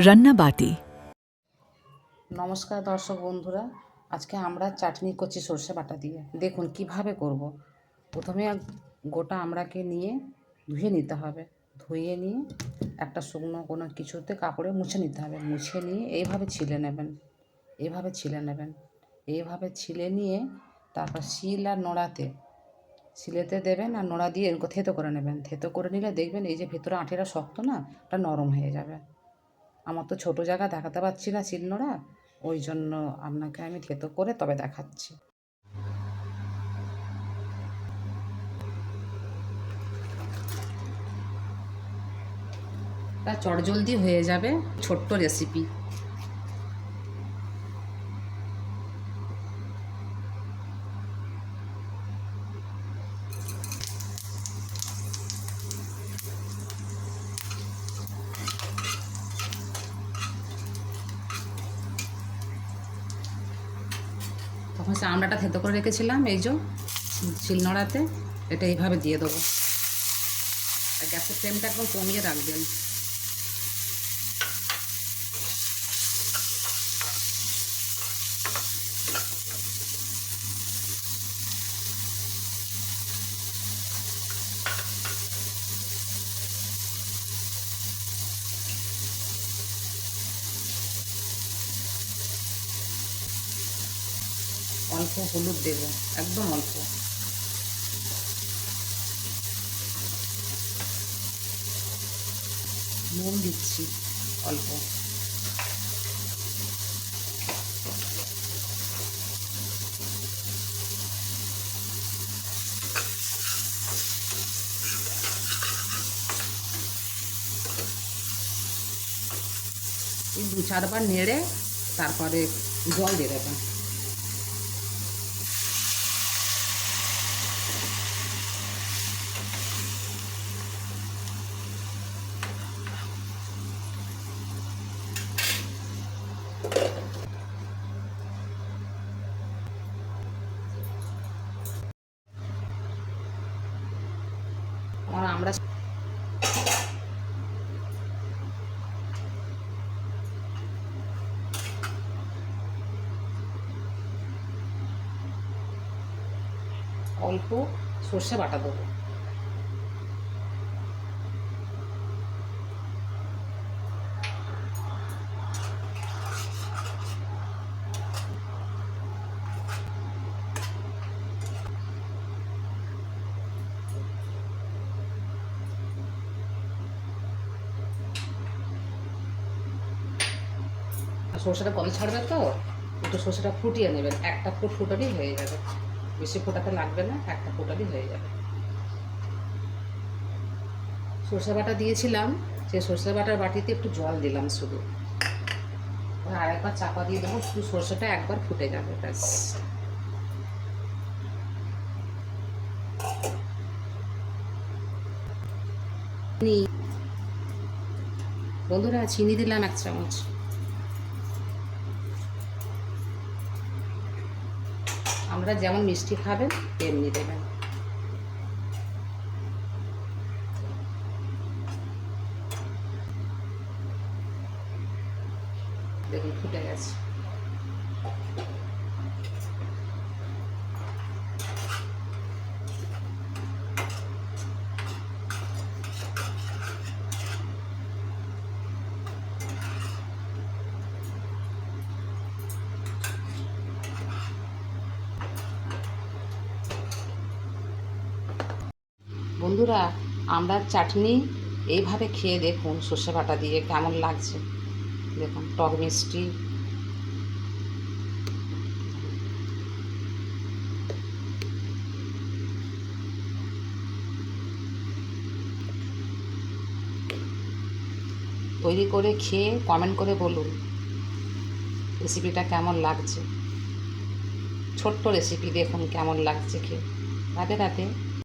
রান্নাবাটি। নমস্কার দর্শক বন্ধুরা, আজকে আমরা চাটনি করছি সর্ষে বাটা দিয়ে। দেখুন কিভাবে করব। প্রথমে গোটা আমড়াকে নিয়ে ধুয়ে নিতে হবে। ধুয়ে নিয়ে একটা শুকনো কোনো কিছুতে কাপড়ে মুছে নিতে হবে। মুছে নিয়ে এইভাবে ছিলে নেবেন, এইভাবে ছিলে নেবেন, এইভাবে ছিলে নিয়ে তারপর শিল আর নোড়াতে, শিলেতে দেবেন আর নোড়া দিয়ে এরকম থেতো করে নেবেন। থেতো করে নিলে দেখবেন এই যে ভেতরে আঁটিটা শক্ত না, ওটা নরম হয়ে যাবে। আমার তো ছোটো জায়গা দেখাতে পারছি না শিলনোড়া, ওই জন্য আপনাকে আমি থেতো করে তবে দেখাচ্ছি। তা চটজলদি হয়ে যাবে, ছোট্ট রেসিপি। তখন সে আমড়াটা থেতো করে রেখেছিলাম এই যে শিলনোড়াতে, এটা এইভাবে দিয়ে দেবো। আর গ্যাসের ফ্লেমটা একদম কমিয়ে রাখবেন। অল্প হলুদ দেব, একদম অল্প। নুন দিচ্ছি অল্প। এই 2-4 বার নেড়ে তারপরে জল দিয়ে দেবেন। আমরা অল্প সর্ষে বাটা দেবো। সর্ষেটা কম ছাড়বে তো একটু সর্ষেটা ফুটিয়ে নেবেন। একটা ফুট ফুটালেই হয়ে যাবে, বেশি ফোটাতে লাগবে না, একটা ফোটালেই হয়ে যাবে। সর্ষে বাটা দিয়েছিলাম, সেই সর্ষে বাটার বাটিতে একটু জল দিলাম শুধু। আর একবার চাপা দিয়ে দেবো, শুধু সর্ষেটা একবার ফুটে যাবে, ব্যাস। বন্ধুরা চিনি দিলাম 1 চামচ। আমরা যেমন মিষ্টি খাবেন তেমনি দেবেন। দেখুন ফুটে গেছে। বন্ধুরা আমরা চাটনি এইভাবে খেয়ে দেখুন, সর্ষে বাটা দিয়ে কেমন লাগছে দেখুন, টক মিষ্টি। তৈরি করে খেয়ে কমেন্ট করে বলুন রেসিপিটা কেমন লাগছে। ছোট্ট রেসিপি, দেখুন কেমন লাগছে খেয়ে। রাতে রাতে